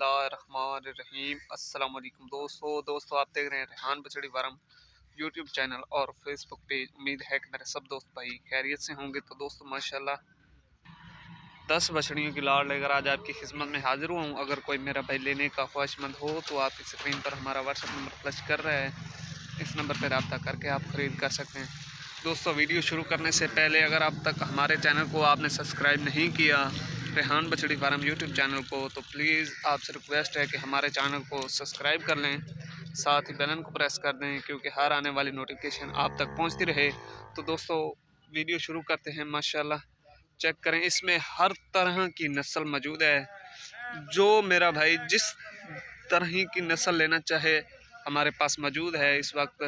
बिस्मिल्लाहिर्रहमानिर्रहीम। अस्सलाम वालेकुम दोस्तों आप देख रहे हैं रेहान बछड़ी फार्म यूट्यूब चैनल और फेसबुक पेज। उम्मीद है कि मेरे सब दोस्त भाई खैरियत से होंगे। तो दोस्तों माशाल्लाह 10 बछड़ियों की लाड़ लेकर आज आपकी खिदमत में हाजिर हुआ हूँ। अगर कोई मेरा भाई लेने का ख्वाहिशमंद हो तो आपकी स्क्रीन पर हमारा व्हाट्सएप नंबर फ्लैश कर रहा है, इस नंबर पर रब्ता करके आप ख़रीद कर सकते हैं। दोस्तों वीडियो शुरू करने से पहले अगर अब तक हमारे चैनल को आपने सब्सक्राइब नहीं किया रेहान बछड़ी फार्म यूट्यूब चैनल को, तो प्लीज़ आपसे रिक्वेस्ट है कि हमारे चैनल को सब्सक्राइब कर लें, साथ ही बेल को प्रेस कर दें क्योंकि हर आने वाली नोटिफिकेशन आप तक पहुंचती रहे। तो दोस्तों वीडियो शुरू करते हैं। माशाल्लाह चेक करें, इसमें हर तरह की नस्ल मौजूद है। जो मेरा भाई जिस तरह की नस्ल लेना चाहे हमारे पास मौजूद है इस वक्त।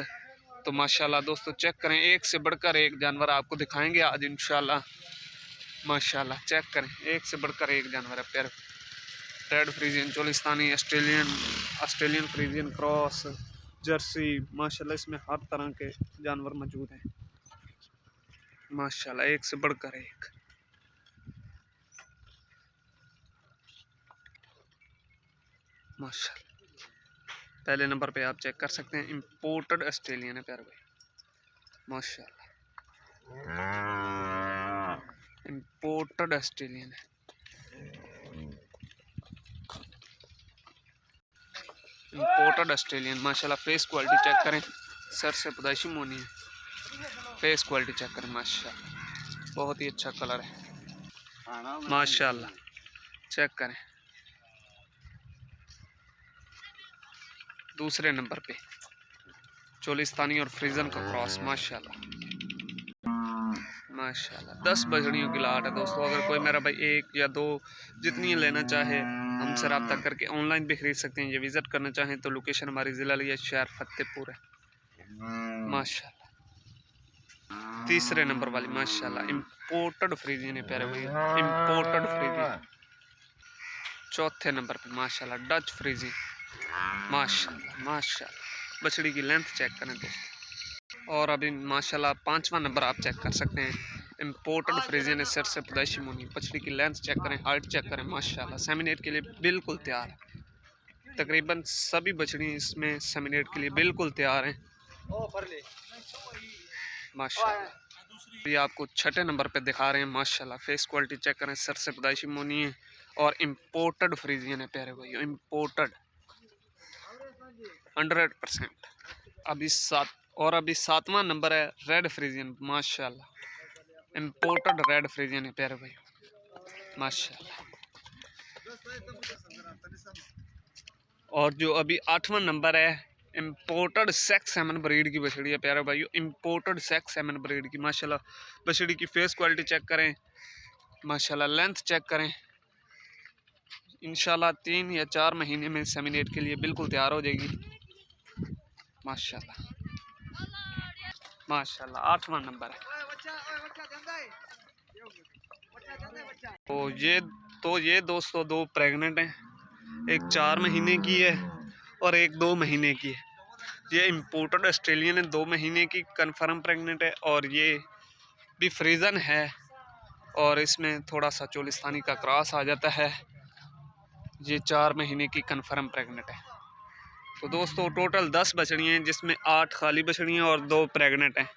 तो माशाल्लाह दोस्तों चेक करें, एक से बढ़कर एक जानवर आपको दिखाएंगे आज इंशाल्लाह। माशाल्लाह चेक करें, एक से बढ़कर एक जानवर है। पैर red Friesian, Cholistani, Australian Friesian cross, Jersey, माशाल्लाह इसमें हर तरह के जानवर मौजूद हैं। माशाल्लाह एक से बढ़कर एक। माशाल्लाह पहले नंबर पे आप चेक कर सकते हैं, इंपोर्टेड ऑस्ट्रेलियन है प्यारे भाई। माशाल्लाह इंपोर्टेड ऑस्ट्रेलियन है। इंपोर्टेड ऑस्ट्रेलियन माशाल्लाह। फेस क्वालिटी चेक करें, सर से पैदाइशी मोनी है। फेस क्वालिटी चेक करें माशाल्लाह, बहुत ही अच्छा कलर है माशाल्लाह। चेक करें दूसरे नंबर पे चोलिस्तानी और फ्रीजन का क्रॉस। माशाल्लाह माशाल्लाह 10 बछड़ियों की लाट है दोस्तों। अगर कोई मेरा भाई एक या दो जितनी लेना चाहे हमसे रब्ता करके ऑनलाइन भी खरीद सकते हैं। ये विज़िट करना चाहें तो लोकेशन हमारी ज़िला लिया शहर फतेहपुर है। माशाल्लाह तीसरे नंबर वाली माशाल्लाह इंपोर्टेड फ्रीजियन है प्यारे भाई, इंपोर्टेड फ्रीजियन। चौथे नंबर पे माशाल्लाह डच फ्रीजियन। माशाल्लाह माशाल्लाह बछड़ी की लेंथ चेक करें दोस्तों। और अभी माशाल्लाह 5वां नंबर आप चेक कर सकते हैं, इंपोर्टेड फ्रीजियन है, सिर से पैदाइशी मुनी। बछड़ी की लेंथ चेक करें, हाइट चेक करें माशाल्लाह। सेमिनेट के लिए बिल्कुल तैयार है। तकरीबन सभी बछड़ी इसमें सेमिनेट के लिए बिल्कुल तैयार हैं माशाल्लाह। ये आपको छठे नंबर पे दिखा रहे हैं माशाल्लाह। फेस क्वालिटी चेक करें, सर से पैदाइशी मुनी है और इंपोर्टेड फ्रीजियन है प्यारे भाई, इंपोर्टेड 100%। अभी 7वां नंबर है रेड फ्रीजियन माशाल्लाह, इंपोर्टेड रेड फ्रीजियन है प्यारे भाई माशाल्लाह। और जो अभी 8वां नंबर है इंपोर्टेड सेक्स सेमन ब्रीड की बछड़ी है प्यारे भाई, इंपोर्टेड सेक्स सेमन ब्रीड की। माशाल्लाह बछड़ी की फेस क्वालिटी चेक करें माशाल्लाह, लेंथ चेक करें। इंशाल्लाह 3 या 4 महीने में सेमिनेट के लिए बिल्कुल तैयार हो जाएगी माशाल्लाह माशाल्लाह। 8वां नंबर है। तो ये दोस्तों दो प्रेग्नेंट हैं, एक 4 महीने की है और एक 2 महीने की है। ये इंपोर्टेड ऑस्ट्रेलियन है, 2 महीने की कंफर्म प्रेग्नेंट है और ये भी फ्रीजन है और इसमें थोड़ा सा चोलिस्तानी का क्रॉस आ जाता है। ये 4 महीने की कंफर्म प्रेग्नेंट है। तो दोस्तों टोटल 10 बछड़ियाँ हैं जिसमें 8 खाली बछड़ियाँ और 2 प्रेग्नेंट हैं।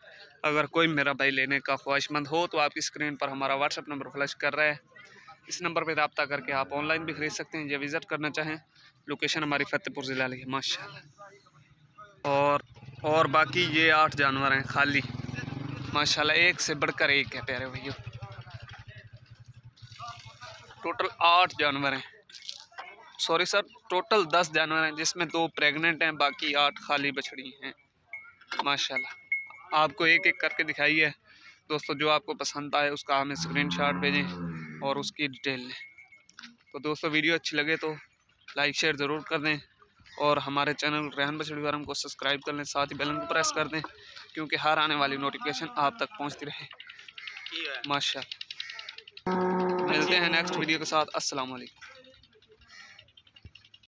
अगर कोई मेरा भाई लेने का ख्वाहिशमंद हो तो आपकी स्क्रीन पर हमारा व्हाट्सएप नंबर फ्लैश कर रहा है, इस नंबर पर रब्ता करके आप ऑनलाइन भी खरीद सकते हैं या विज़िट करना चाहें। लोकेशन हमारी फतेहपुर ज़िला है माशाल्लाह। और बाकी ये 8 जानवर हैं खाली माशाल्लाह, एक से बढ़कर एक है प्यारे भैया। टोटल 8 जानवर हैं, सॉरी सर टोटल 10 जानवर हैं जिसमें 2 प्रेग्नेंट हैं, बाकी 8 खाली बछड़ी हैं माशाल्लाह। आपको एक एक करके दिखाई है दोस्तों, जो आपको पसंद आए उसका हमें स्क्रीनशॉट भेजें और उसकी डिटेल लें। तो दोस्तों वीडियो अच्छी लगे तो लाइक शेयर ज़रूर कर दें और हमारे चैनल रेहान बछड़ी फार्म को सब्सक्राइब कर लें, साथ ही बेल को प्रेस कर दें क्योंकि हर आने वाली नोटिफिकेशन आप तक पहुंचती रहे माशाल्लाह। मिलते हैं नेक्स्ट वीडियो के साथ। अस्सलाम वालेकुम।